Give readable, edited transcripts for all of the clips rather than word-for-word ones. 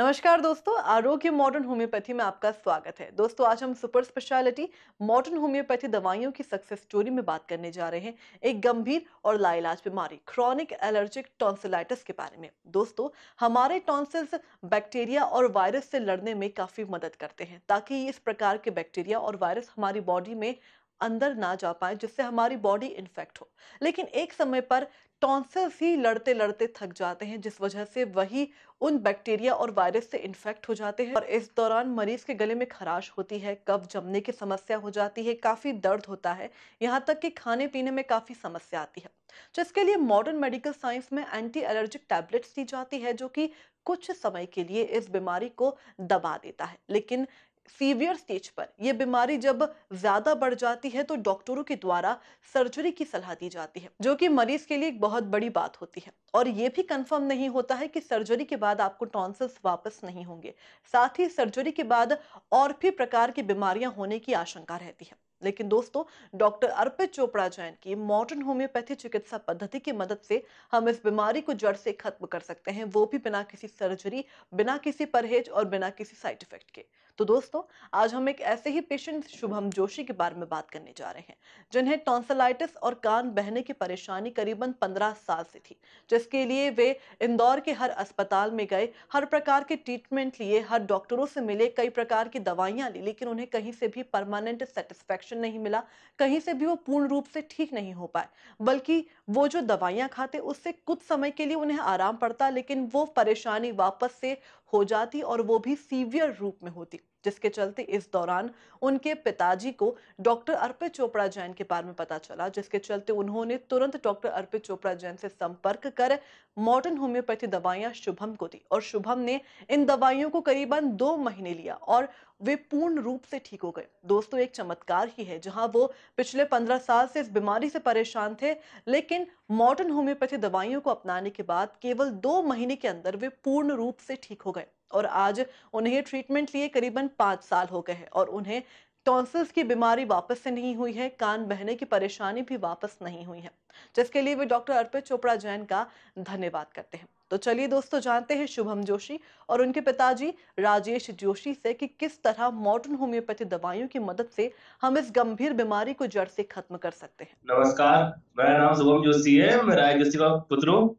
नमस्कार दोस्तों, आरोग्य मॉडर्न होम्योपैथी में आपका स्वागत है। दोस्तों, आज हम सुपर स्पेशलिटी मॉडर्न होम्योपैथी दवाइयों की सक्सेस स्टोरी में बात करने जा रहे हैं। एक गंभीर और लाइलाज बीमारी क्रॉनिक एलर्जिक टॉन्सिलाइटिस के बारे में। दोस्तों, हमारे टॉन्सिल्स बैक्टीरिया और वायरस से लड़ने में काफी मदद करते हैं ताकि इस प्रकार के बैक्टीरिया और वायरस हमारी बॉडी में अंदर ना जा पाए, जिससे हमारी बॉडी इन्फेक्ट हो। लेकिन एक समय पर टॉन्सिल्स ही लड़ते लड़ते थक जाते हैं, जिस वजह से वही उन बैक्टीरिया और वायरस से इन्फेक्ट हो जाते हैं और इस दौरान मरीज के गले में खराश होती है, कफ जमने की समस्या हो जाती है, काफी दर्द होता है, यहाँ तक कि खाने पीने में काफी समस्या आती है। जिसके लिए मॉडर्न मेडिकल साइंस में एंटी एलर्जिक टैबलेट्स दी जाती है, जो कि कुछ समय के लिए इस बीमारी को दबा देता है। लेकिन सीवियर स्टेज पर यह बीमारी जब ज्यादा बढ़ जाती है तो डॉक्टरों के द्वारा सर्जरी की सलाह दी जाती है, जो कि मरीज के लिए एक बहुत बड़ी बात होती है। और यह भी कंफर्म नहीं होता है कि सर्जरी के बाद आपको टॉन्सिल्स वापस नहीं होंगे। साथ ही सर्जरी के बाद और भी प्रकार की बीमारियां होने की आशंका रहती है। लेकिन दोस्तों, डॉक्टर अर्पित चोपड़ा जैन की मॉडर्न होम्योपैथी चिकित्सा पद्धति की मदद से हम इस बीमारी को जड़ से खत्म कर सकते हैं, वो भी बिना किसी सर्जरी, बिना किसी परहेज और बिना किसी साइड इफेक्ट के। तो दोस्तों, आज हम एक ऐसे ही पेशेंट शुभम जोशी के बारे में बात करने जा रहे हैं, जिन्हें टॉन्सिलाइटिस और कान बहने की परेशानी करीबन 15 साल से थी, जिसके लिए वे इंदौर के हर अस्पताल में गए, हर प्रकार के ट्रीटमेंट लिए, हर डॉक्टरों से मिले, कई प्रकार की दवाइयां ली, लेकिन उन्हें कहीं से भी परमानेंट सेटिस्फेक्शन नहीं मिला। कहीं से भी वो पूर्ण रूप से ठीक नहीं हो पाए, बल्कि वो जो दवाइयां खाते उससे कुछ समय के लिए उन्हें आराम पड़ता, लेकिन वो परेशानी वापस से हो जाती और वो भी सीवियर रूप में होती। जिसके चलते इस दौरान उनके पिताजी को डॉक्टर अर्पित चोपड़ा जैन के बारे में पता चला, जिसके चलते उन्होंने तुरंत डॉक्टर अर्पित चोपड़ा जैन से संपर्क कर मॉडर्न होम्योपैथी दवाइयां शुभम को दी और शुभम ने इन दवाइयों को करीबन 2 महीने लिया और वे पूर्ण रूप से ठीक हो गए। दोस्तों, एक चमत्कार ही है, जहां वो पिछले 15 साल से इस बीमारी से परेशान थे, लेकिन मॉडर्न होम्योपैथी दवाइयों को अपनाने के बाद केवल 2 महीने के अंदर वे पूर्ण रूप से ठीक हो गए और आज उन्हें ये ट्रीटमेंट लिए करीबन 5 साल हो गए हैं और उन्हें टॉन्सिल्स की बीमारी वापस से नहीं हुई है, कान बहने की परेशानी भी वापस नहीं हुई है, जिसके लिए वे डॉक्टर अर्पित चोपड़ा जैन का धन्यवाद करते हैं। तो चलिए दोस्तों, जानते हैं शुभम जोशी और उनके पिताजी राजेश जोशी से कि किस तरह मॉडर्न होम्योपैथी दवाइयों की मदद से हम इस गंभीर बीमारी को जड़ से खत्म कर सकते हैं। नमस्कार, मेरा नाम शुभम जोशी है। मैं राय जोशी का पुत्र हूँ।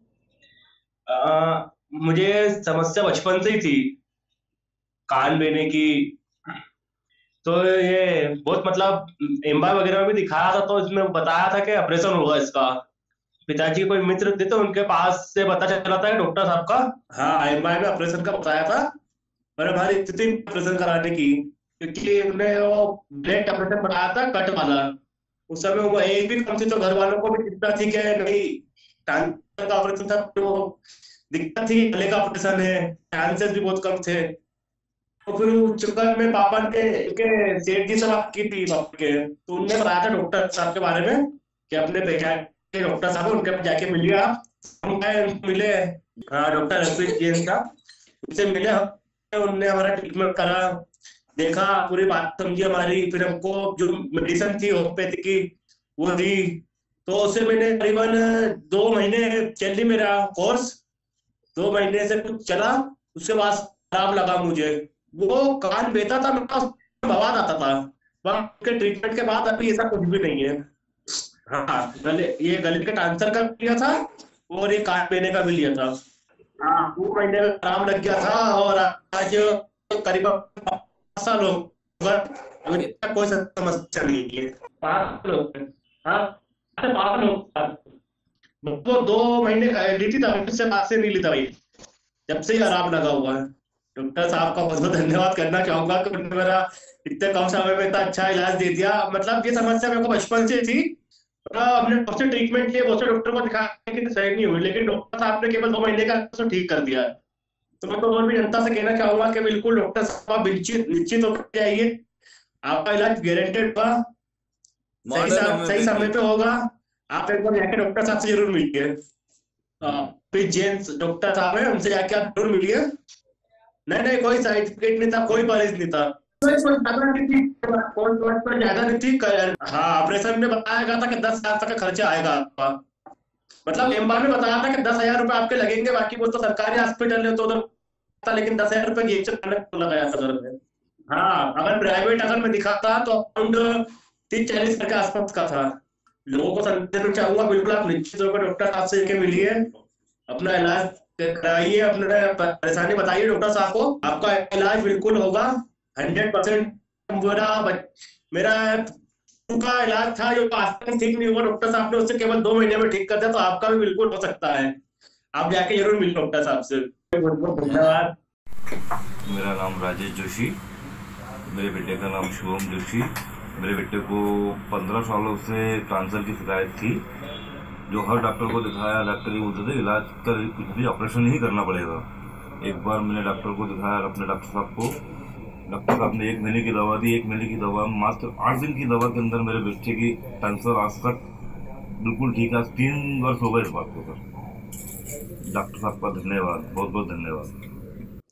मुझे समस्या बचपन से ही थी, कान बेने की। तो ये बहुत मतलब एमआरआई वगैरह में भी दिखाया था, तो इसमें बताया था कि ऑपरेशन होगा इसका। पिताजी कोई मित्र थे तो उनके पास से पता चला था डॉक्टर साहब का। हाँ, एमआरआई में ऑपरेशन का बताया था। पर हमारी स्थिति ऑपरेशन कराने की, क्योंकि उन्हें वो ब्रेक ऑपरेशन बताया था, कट वाला। उस समय वो एज भी कम थी, तो घर वालों को भी चिंता थी कि नहीं, टांग का ऑपरेशन था तो दिक्कत थी, गले का ऑपरेशन है, चांसेस भी बहुत कम थे। तो फिर उस चक्कर में पापा ने के सेठ जी से बात की थी पापा के, तो उनने बताया था डॉक्टर साहब के बारे में कि अपने पहचान के डॉक्टर साहब उनके पास जाके मिलिए आप। हम गए, मिले। हाँ, डॉक्टर रफीक जैन का, उनसे मिले। उनने हमारा ट्रीटमेंट करा, देखा, पूरी बात समझी हमारी। फिर हमको जो मेडिसिन थी होम्योपैथी की वो दी। तो उससे मैंने करीबन 2 महीने चल ली मेरा कोर्स। 2 महीने से कुछ चला, उसके बाद आराम लगा मुझे। वो कान बेहता था मेरा, बवाल आता था। वहां के ट्रीटमेंट के बाद अभी ऐसा कुछ भी नहीं है। हाँ, ये गले के कैंसर का भी लिया था और ये कान बेने का भी लिया था। हाँ, 2 महीने में आराम लग गया था और आज करीबन 5 साल हो गए, अभी तक कोई समस्या नहीं है। 5 साल हो गए। हाँ, 5 साल हो गए। वो 2 महीने ली थी दवाई, उससे बाद से नहीं ली दवाई, जब से ही आराम लगा हुआ है। डॉक्टर साहब का बहुत बहुत धन्यवाद करना चाहूंगा कि उन्होंने मेरा इतने कम समय में इतना अच्छा इलाज दे दिया। मतलब ये समस्या मेरे को बचपन से थी। हमने बहुत से ट्रीटमेंट लिए, बहुत से डॉक्टर को दिखाया कि सही नहीं हुई, लेकिन डॉक्टर साहब ने केवल 2 महीने का उसको ठीक कर दिया। तो मैं तो और भी जनता से कहना चाहूंगा कि बिल्कुल डॉक्टर साहब निश्चित निश्चित होकर जाइए, आपका इलाज गारंटेड होगा, सही समय पे होगा। आप एक बार जाके डॉक्टर साहब से जरूर मिलिए। फिर जेंट्स डॉक्टर साहब है, उनसे जाके आप जरूर मिलिए। नहीं नहीं, कोई साइड इफेक्ट नहीं था, कोई परहेज नहीं था, कोई ज्यादा नहीं थी। हाँ, ऑपरेशन में बताया गया था कि 10 लाख तक का खर्चा आएगा आपका। मतलब एमआर में बताया था कि 10,000 रुपए आपके लगेंगे, बाकी वो तो सरकारी हॉस्पिटल है तो उधर था, लेकिन 10,000 रुपए की एक लगाया था घर में। हाँ, अगर प्राइवेट अगर मैं दिखाता तो अराउंड 30-40 के आसपास का था। लोगों को संदेश में चाहूंगा, बिल्कुल आप निश्चित होकर डॉक्टर साहब से मिलिए, अपना इलाज कराइए, अपना परेशानी बताइए डॉक्टर साहब को, आपका इलाज बिल्कुल होगा 100%। मेरा मेरा का इलाज था जो आज तक ठीक नहीं हुआ, डॉक्टर साहब ने उससे केवल 2 महीने में ठीक कर दिया, तो आपका भी बिल्कुल हो सकता है। आप जाके जरूर मिल डॉक्टर साहब से। बहुत बहुत धन्यवाद। मेरा नाम राजेश जोशी, मेरे बेटे का नाम शुभम जोशी। मेरे बेटे को 15 सालों से कैंसर की शिकायत थी, जो हर डॉक्टर को दिखाया, डॉक्टर ये बोलते थे इलाज कर कुछ भी, ऑपरेशन ही करना पड़ेगा। एक बार मैंने डॉक्टर को दिखाया, अपने डॉक्टर साहब को, डॉक्टर साहब ने 1 महीने की दवा दी। 1 महीने की दवा, मात्र 8 दिन की दवा के अंदर मेरे बच्चे की कैंसर आज तक बिल्कुल ठीक है। 3 वर्ष हो गए इस बात को सर। डॉक्टर साहब का धन्यवाद, बहुत बहुत धन्यवाद।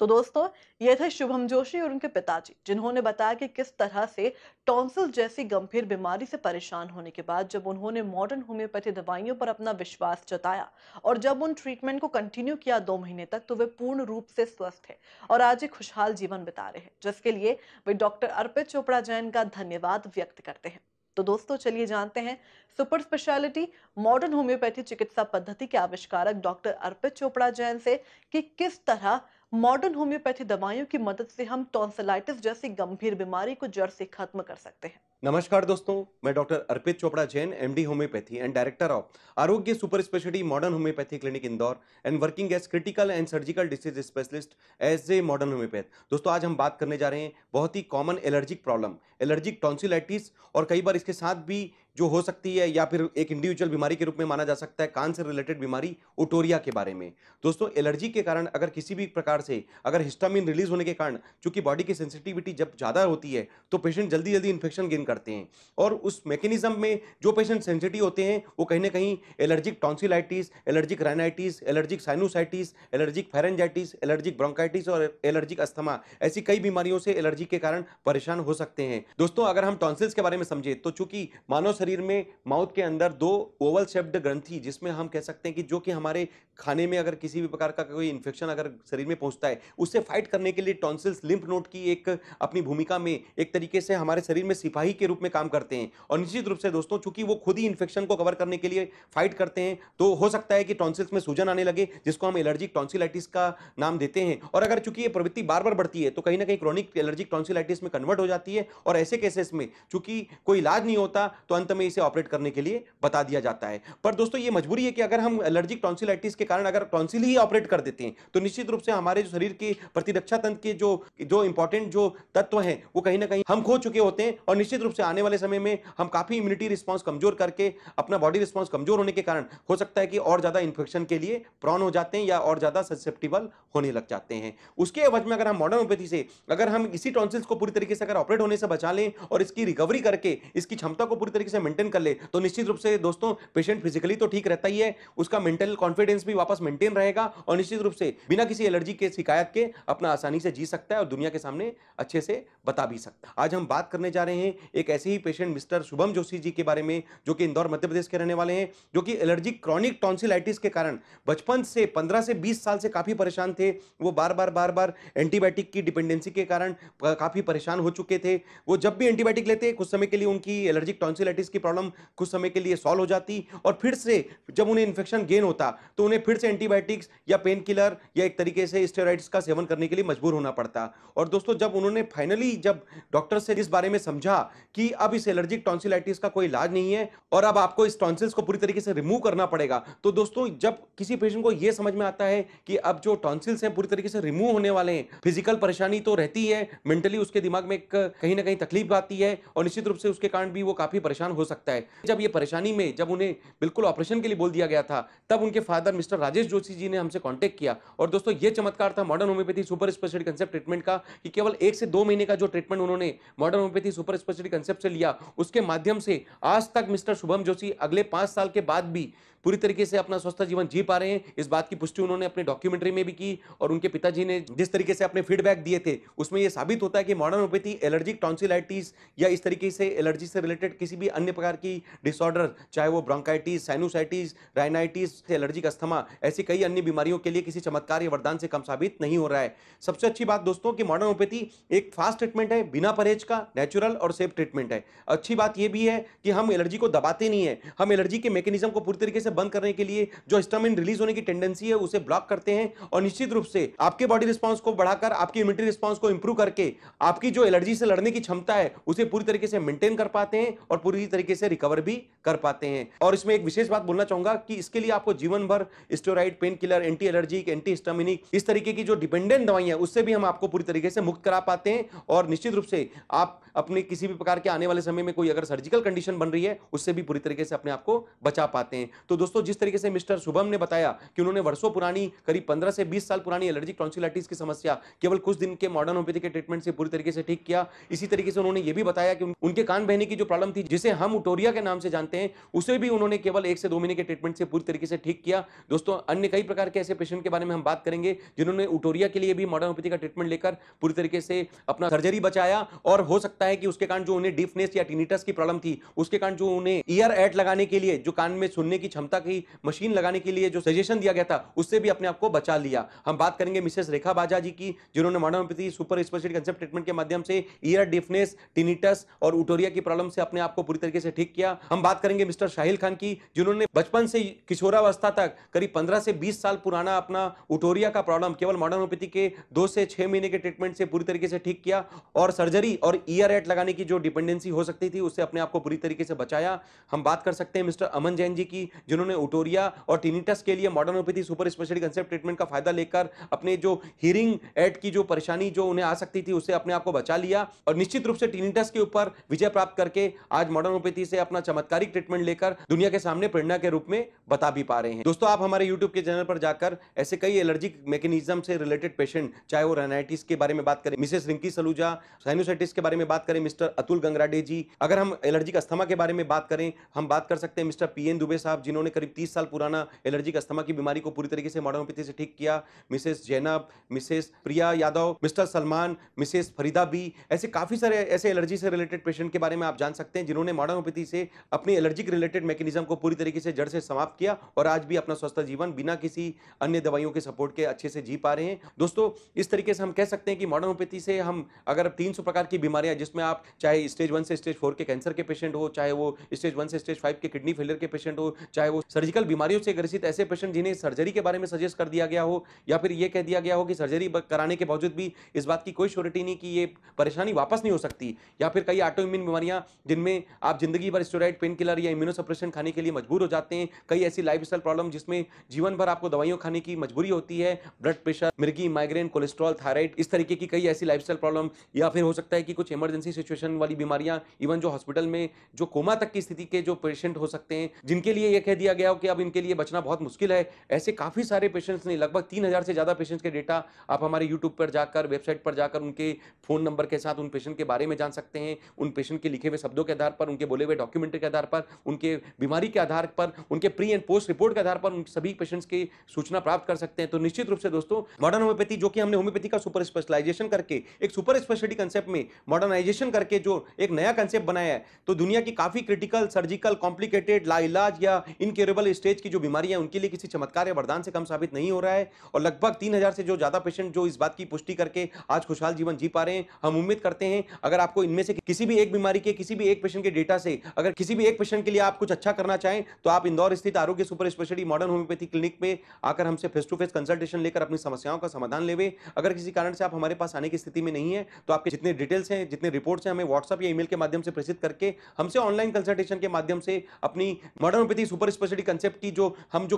तो दोस्तों, ये थे शुभम जोशी और उनके पिताजी, जिन्होंने बताया कि किस तरह से टॉन्सिल जैसी गंभीर बीमारी से परेशान होने के बाद जब उन्होंने मॉडर्न होम्योपैथी दवाइयों पर अपना विश्वास जताया और जब उन ट्रीटमेंट को कंटिन्यू किया 2 महीने तक, तो वे पूर्ण रूप से स्वस्थ है और आज एक खुशहाल जीवन बिता रहे हैं, जिसके लिए वे डॉक्टर अर्पित चोपड़ा जैन का धन्यवाद व्यक्त करते हैं। तो दोस्तों, चलिए जानते हैं सुपर स्पेशलिटी मॉडर्न होम्योपैथी चिकित्सा पद्धति के आविष्कारक डॉक्टर अर्पित चोपड़ा जैन से कि किस तरह मॉडर्न होम्योपैथी दवाइयों की मदद से हम टॉन्सिलाइटिस जैसी गंभीर बीमारी को जड़ से खत्म कर सकते हैं। नमस्कार दोस्तों, मैं doctor Arpit Chopra Jain, MD homeopathy and director of Arogya super speciality modern homeopathy clinic Indore and working as critical and surgical disease specialist as a modern homeopath. दोस्तों, आज हम बात करने जा रहे हैं बहुत ही common allergic problem, allergic tonsillitis, और कई बार इसके साथ भी जो हो सकती है या फिर एक इंडिविजुअल बीमारी के रूप में माना जा सकता है कान से रिलेटेड बीमारी ओटोरिया के बारे में। दोस्तों, एलर्जी के कारण अगर किसी भी प्रकार से अगर हिस्टामिन रिलीज होने के कारण चूंकि बॉडी की सेंसिटिविटी जब ज़्यादा होती है तो पेशेंट जल्दी जल्दी इन्फेक्शन गेन करते हैं, और उस मैकेनिज्म में जो पेशेंट सेंसिटिव होते हैं वो कहीं ना कहीं allergic tonsillitis, allergic rhinitis, allergic sinusitis, allergic pharyngitis, allergic bronchitis और एलर्जिक अस्थमा, ऐसी कई बीमारियों से एलर्जी के कारण परेशान हो सकते हैं। दोस्तों, अगर हम टॉन्सिल्स के बारे में समझे तो चूंकि मानव शरीर में माउथ के अंदर 2 ओवल शेप्ड ग्रंथि, जिसमें हम कह सकते हैं कि जो कि हमारे खाने में अगर किसी भी प्रकार का कोई इन्फेक्शन अगर शरीर में पहुंचता है उससे फाइट करने के लिए टॉन्सिल्स लिम्फ नोड की एक अपनी भूमिका में एक तरीके से हमारे शरीर में सिपाही के रूप में काम करते हैं। और निश्चित रूप से दोस्तों, चूंकि वो खुद ही इन्फेक्शन को कवर करने के लिए फाइट करते हैं, तो हो सकता है कि टॉन्सिल्स में सूजन आने लगे, जिसको हम एलर्जिक टॉन्सिलाइटिस का नाम देते हैं। और अगर चूंकि ये प्रवृत्ति बार बार बढ़ती है तो कहीं ना कहीं क्रोनिक एलर्जिक टॉन्सिलाइटिस में कन्वर्ट हो जाती है, और ऐसे केसेस में चूंकि कोई इलाज नहीं होता तो अंत में इसे ऑपरेट करने के लिए बता दिया जाता है। पर दोस्तों, ये मजबूरी है कि अगर हम एलर्जिक टॉन्सिलाइटिस के कारण अगर टॉन्सिल ही ऑपरेट कर देते हैं तो निश्चित रूप से हमारे जो शरीर के प्रतिरक्षा तंत्र के जो इंपॉर्टेंट जो तत्व हैं वो कहीं ना कहीं हम खो चुके होते हैं, और निश्चित रूप से आने वाले समय में हम काफी इम्यूनिटी रिस्पांस कमजोर करके अपना बॉडी रिस्पांस कमजोर होने के कारण हो सकता है कि और ज्यादा इंफेक्शन के लिए प्रॉन हो जाते हैं या और ज्यादा ससेप्टिबल होने लग जाते हैं। उसके एवज में अगर हम मॉडर्न होम्योपैथी से अगर हम इसी टॉन्सिल्स को पूरी तरीके से अगर ऑपरेट होने से बचा लें और इसकी रिकवरी करके इसकी क्षमता को पूरी तरीके से मेंटेन कर ले तो निश्चित रूप से दोस्तों पेशेंट फिजिकली तो ठीक रहता ही है, उसका मेंटल कॉन्फिडेंस भी वापस मेंटेन रहेगा और निश्चित रूप से बिना किसी एलर्जी के शिकायत के अपना आसानी से जी सकता है और दुनिया के सामने अच्छे से बता भी सकता है। आज हम बात करने जा रहे हैं एक ऐसे ही पेशेंट मिस्टर शुभम जोशी जी के बारे में, जो कि इंदौर मध्य प्रदेश के रहने वाले हैं, जो कि एलर्जिक क्रॉनिक टॉन्सिलाइटिस के कारण बचपन से 15 से 20 साल से काफी परेशान थे। वो बार बार एंटीबायोटिक की डिपेंडेंसी के कारण काफी परेशान हो चुके थे। वो जब भी एंटीबायोटिक लेते कुछ समय के लिए उनकी एलर्जिक टॉन्सिलाइटिस की प्रॉब्लम कुछ समय के लिए सॉल्व हो जाती, और फिर से जब उन्हें इन्फेक्शन गेन होता तो उन्हें फिर से एंटीबायोटिक्स या पेन किलर या एक तरीके से स्टेरॉइड्स का सेवन करने के लिए मजबूर होना पड़ता। और दोस्तों, जब उन्होंने फाइनली जब डॉक्टर से इस बारे में समझा कि अब इस एलर्जिक टॉन्सिलाइटिस का कोई इलाज नहीं है और अब आपको इस टॉन्सिल्स को पूरी तरीके से रिमूव करना पड़ेगा, तो दोस्तों जब किसी पेशेंट को यह समझ में आता है कि अब जो टॉन्सिल्स हैं पूरी तरीके से रिमूव होने वाले हैं, फिजिकल परेशानी तो रहती है, मेंटली उसके दिमाग में कहीं ना कहीं तकलीफ आती है और निश्चित रूप से उसके कारण भी वो काफी परेशान हो सकता है। जब ये परेशानी में जब उन्हें बिल्कुल ऑपरेशन के लिए बोल दिया गया था, तब उनके फादर मिस्टर राजेश जोशी जी ने हमसे कांटेक्ट किया। और दोस्तों, ये चमत्कार था modern homeopathy super speciality concept treatment का कि केवल 1 से 2 महीने का जो ट्रीटमेंट उन्होंने modern homeopathy super speciality concept से लिया, उसके माध्यम से आज तक मिस्टर शुभम जोशी अगले 5 साल के बाद भी पूरी तरीके से अपना स्वस्थ जीवन जी पा रहे हैं। इस बात की पुष्टि उन्होंने अपने डॉक्यूमेंट्री में भी की और उनके पिताजी ने जिस तरीके से अपने फीडबैक दिए थे उसमें यह साबित होता है कि मॉडर्न होम्योपैथी एलर्जिक टॉन्सिलाइटिस या इस तरीके से एलर्जी से रिलेटेड किसी भी अन्य प्रकार की डिसऑर्डर, चाहे वो bronchitis, sinusitis, rhinitis, allergic asthma, ऐसी कई अन्य बीमारियों के लिए किसी चमत्कार या वरदान से कम साबित नहीं हो रहा है। सबसे अच्छी बात दोस्तों कि मॉडर्न होम्योपैथी एक फास्ट ट्रीटमेंट है, बिना परहेज का, नेचुरल और सेफ ट्रीटमेंट है। अच्छी बात यह भी है कि हम एलर्जी को दबाते नहीं है, हम एलर्जी के मैकेनिज्म को पूरी तरीके से बंद करने के लिए जो हिस्टामिन रिलीज होने की टेंडेंसी है उसे ब्लॉक करते हैं और निश्चित रूप से आपके बॉडी रिस्पांस को बढ़ाकर, आपकी इम्यूनिटी रिस्पांस को इंप्रूव करके आपकी जो एलर्जी से लड़ने की क्षमता है उसे पूरी तरीके से मेंटेन कर पाते हैं और पूरी तरीके से रिकवर भी कर पाते हैं। और इसमें एक विशेष बात बोलना चाहूंगा कि इसके लिए आपको जीवन भर steroid, pain killer, anti allergic, anti histaminic, इस तरीके की जो डिपेंडेंट दवाइयां उससे भी हम आपको पूरी तरीके से मुक्त करा पाते हैं और निश्चित रूप से आप अपने किसी भी प्रकार के आने वाले समय में कोई अगर सर्जिकल कंडीशन बन रही है उससे भी पूरी तरीके से अपने आप को बचा पाते हैं। तो दोस्तों, जिस तरीके से मिस्टर शुभम ने बताया कि उन्होंने वर्षों पुरानी, करीब 15 से 20 साल पुरानी एलर्जिक टॉन्सिलाइटिस की समस्या केवल कुछ दिन के मॉडर्न होम्योपैथी के ट्रीटमेंट से पूरी तरीके से ठीक किया। इसी तरीके से उन्होंने यह भी बताया कि उनके कान बहने की जो प्रॉब्लम थी, जिसे हम उटोरिया के नाम से जानते हैं, उसे भी उन्होंने केवल 1 से 2 महीने के ट्रीटमेंट से पूरी तरीके से ठीक किया। दोस्तों, अन्य कई प्रकार के ऐसे पेशेंट के बारे में हम बात करेंगे जिन्होंने उटोरिया के लिए भी मॉडर्न होम्योपैथी का ट्रीटमेंट लेकर पूरी तरीके से अपना सर्जरी बचाया और हो सकता है कि उसके कारण जो उन्हें डीफनेस या टिनिटस की प्रॉब्लम थी, उसके कारण जो उन्हें ईयर एड लगाने के लिए, जो कान में सुनने की क्षमता की मशीन लगाने के लिए जो सजेशन दिया गया था, उससे भी अपने आप को बचा लिया। हम बात करेंगे मिसेस रेखा बाजा जी की, जिन्होंने modern homeopathy super speciality concept treatment के माध्यम से ईयर डिफनेस, टिनिटस और उटोरिया की प्रॉब्लम से अपने आप को पूरी तरीके से ठीक किया। हम बात करेंगे मिस्टर शाहिल खान की, जिन्होंने बचपन से किशोरावस्था तक करीब 15 से 20 साल पुराना अपना उटोरिया का प्रॉब्लम केवल मॉडर्न होम्योपैथी के 2 से 6 महीने के ट्रीटमेंट से पूरी तरीके से ठीक किया और सर्जरी और ईयर एड लगाने की जो डिपेंडेंसी हो सकती थी उससे अपने आप को पूरी तरीके से बचाया। हम बात कर सकते हैं मिस्टर अमन जैन जी की, जिन्होंने उटोरिया और टिनिटस के लिए modern homeopathy super speciality concept treatment का फायदा लेकर अपने जो हियरिंग एड की जो परेशानी जो उन्हें आ सकती थी उससे अपने आप को बचा लिया और निश्चित रूप से टिनिटस के ऊपर विजय प्राप्त करके आज मॉडर्न होम्योपैथी से अपना चमत्कारिक ट्रीटमेंट लेकर दुनिया के सामने प्रेरणा के रूप में बता भी पा रहे हैं। दोस्तों, आप हमारे यूट्यूब के चैनल पर जाकर ऐसे कई एलर्जिक मैकेनिज्म से रिलेटेड पेशेंट, चाहे वो राइनाइटिस के बारे में बात करें मिसेस रिंकी सलूजा, साइनोसाइटिस के बारे में बात करें मिस्टर अतुल गंगराडे जी, अगर हम एलर्जिक अस्थमा के बारे में बात करें, हम बात कर सकते हैं मिस्टर पीएन दुबे साहब, जिन्होंने करीब 30 साल पुराना एलर्जिक अस्थमा की बीमारी को पूरी तरीके से मॉडर्न होम्योपैथी से ठीक किया, Mrs Zainab, Mrs Priya Yadav, Mr Salman, Mrs Farida Bi, ऐसे काफी सारे ऐसे एलर्जी से रिलेटेड पेशेंट के बारे में आप जान सकते हैं जिन्होंने मॉडर्न होम्योपैथी से अपनी एलर्जिक रिलेटेड मैकेनिज्म को पूरी तरीके से जड़ से समाप्त किया और आज भी अपना स्वस्थ जीवन बिना किसी अन्य दवाइयों के सपोर्ट के अच्छे से जी पा रहे हैं। दोस्तों, इस तरीके से हम कह सकते हैं कि मॉडर्न होम्योपैथी से हम अगर 300 प्रकार की बीमारियां, जिसमें आप चाहे स्टेज 1 से स्टेज 4 के कैंसर के पेशेंट हो, चाहे वो स्टेज 1 से स्टेज 5 के किडनी फेलियर के पेशेंट हो, चाहे वो सर्जिकल बीमारियों से ग्रसित ऐसे पेशेंट जिन्हें सर्जरी के बारे में सजेस्ट कर दिया गया हो या फिर ये कह दिया गया हो कि सर्जरी कराने के बावजूद भी इस बात की कोई श्योरिटी नहीं कि ये परेशानी वापस नहीं हो सकती, या फिर कई ऑटोइम्यून बीमारियां जिनमें आप जिंदगी भर स्टेरॉइड, पेन किलर या इम्यूनोसप्रेशन खाने के लिए मजबूर हो जाते हैं, कई ऐसी लाइफस्टाइल प्रॉब्लम जिसमें जीवन भर आपको दवाइयां खाने की मजबूरी होती है, ब्लड प्रेशर, मिर्गी, माइग्रेन, कोलेस्ट्रॉल, थायराइड, इस तरीके की कई ऐसी लाइफस्टाइल प्रॉब्लम, या फिर हो सकता है कि कुछ इमरजेंसी सिचुएशन वाली बीमारियां, इवन जो हॉस्पिटल में जो कोमा तक की स्थिति के जो पेशेंट हो सकते हैं, जिनके लिए यह कह दिया गया हो कि अब इनके लिए बचना बहुत मुश्किल है, ऐसे काफी सारे पेशेंट्स ने, लगभग 3000 से ज्यादा पेशेंट्स के डेटा आप हमारे यूट्यूब पर जाकर, वेबसाइट पर जाकर उनके फोन नंबर के साथ उन पेशेंट के बारे में जान सकते हैं। उन पेशेंट के लिखे हुए शब्दों के आधार पर, उनके बोले हुए डॉक्यूमेंट्री के आधार पर, उनके बीमारी के आधार पर, उनके प्री एंड पोस्ट रिपोर्ट के आधार पर उन सभी पेशेंट्स की सूचना प्राप्त कर सकते हैं। तो निश्चित रूप से दोस्तों, मॉडर्न होम्योपैथी, जो कि हमने होम्योपैथी का सुपर स्पेशलाइजेशन करके एक सुपर स्पेशलिटी कंसेप्ट में मॉडर्नाइजेशन करके जो एक नया कंसेप्ट बनाया है, तो दुनिया की काफी क्रिटिकल, सर्जिकल, कॉम्प्लिकेटेड, लाइलाज या इनक्योरेबल स्टेज की जो बीमारियां, उनके लिए किसी चमत्कार या वरदान से कम साबित नहीं हो रहा है और लगभग 3000 से जो ज्यादा पेशेंट जो इस बात की पुष्टि करके आज खुशहाल जीवन जी पा रहे हैं। हम उम्मीद करते हैं अगर आपको इनमें से किसी भी एक बीमारी के, किसी भी एक पेशेंट के डेटा से, अगर किसी भी एक पेशेंट के लिए आप कुछ अच्छा करना चाहें, तो आप इंदौर स्थित आरोग्य super speciality modern homeopathy clinic पे आकर हमसे फेस टू फेस कंसल्टेशन लेकर अपनी समस्याओं का समाधान लेवे। अगर किसी कारण से आप हमारे पास आने की स्थिति में नहीं है, तो आपके जितने डिटेल्स हैं, जितने रिपोर्ट्स हैं, हमें व्हाट्सएप या ईमेल के माध्यम से प्रेषित करके हमसे ऑनलाइन कंसल्टेशन के माध्यम से अपनी modern homeopathy super speciality concept की जो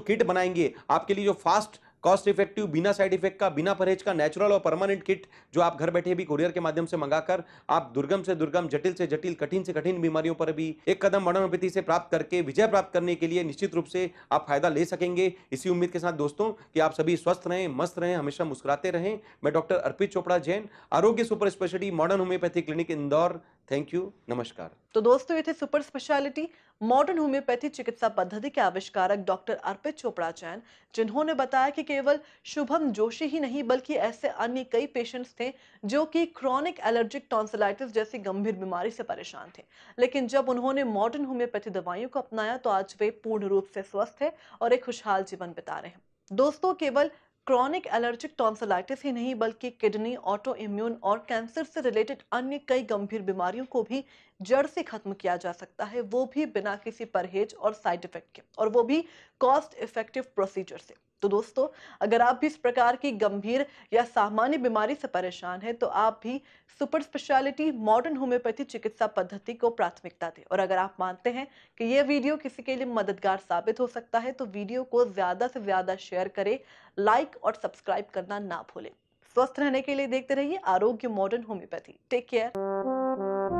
किट बनाएंगे आपके लिए, जो फास्ट, कॉस्ट इफेक्टिव, बिना साइड इफेक्ट का, बिना परहेज का, नेचुरल और परमानेंट किट, जो आप घर बैठे भी कुरियर के माध्यम से मंगाकर आप दुर्गम से दुर्गम, जटिल से जटिल, कठिन से कठिन बीमारियों पर भी एक कदम मॉडर्न होम्योपैथी से प्राप्त करके विजय प्राप्त करने के लिए निश्चित रूप से आप फायदा ले सकेंगे। इसी उम्मीद के साथ दोस्तों कि आप सभी स्वस्थ रहें, मस्त रहें, हमेशा मुस्कुराते रहें। मैं डॉक्टर अर्पित चोपड़ा जैन, आरोग्य super speciality modern homeopathy clinic Indore. Thank you, नमस्कार। तो दोस्तों ये थे सुपर स्पेशलिटी मॉडर्न होम्योपैथी चिकित्सा पद्धति के आविष्कारक डॉक्टर अर्पित चोपड़ा जैन, जिन्होंने बताया कि केवल शुभम जोशी ही नहीं बल्कि ऐसे अन्य कई पेशेंट्स थे जो कि क्रॉनिक एलर्जिक टॉन्सिलाइटिस जैसी गंभीर बीमारी से परेशान थे। लेकिन जब उन्होंने मॉडर्न होम्योपैथी दवाइयों को अपनाया तो आज वे पूर्ण रूप से स्वस्थ है और एक खुशहाल जीवन बिता रहे हैं। दोस्तों केवल क्रॉनिक एलर्जिक टॉन्सिलाइटिस ही नहीं बल्कि किडनी, ऑटो इम्यून और कैंसर से रिलेटेड अन्य कई गंभीर बीमारियों को भी जड़ से खत्म किया जा सकता है, वो भी बिना किसी परहेज और साइड इफेक्ट के, और वो भी कॉस्ट इफेक्टिव प्रोसीजर से। तो दोस्तों अगर आप भी इस प्रकार की गंभीर या सामान्य बीमारी से परेशान हैं तो आप भी सुपर स्पेशलिटी मॉडर्न होम्योपैथी चिकित्सा पद्धति को प्राथमिकता दें। और अगर आप मानते हैं कि यह वीडियो किसी के लिए मददगार साबित हो सकता है तो वीडियो को ज्यादा से ज्यादा शेयर करें, लाइक और सब्सक्राइब करना ना भूलें। स्वस्थ रहने के लिए देखते रहिए आरोग्य मॉडर्न होम्योपैथी। Take care.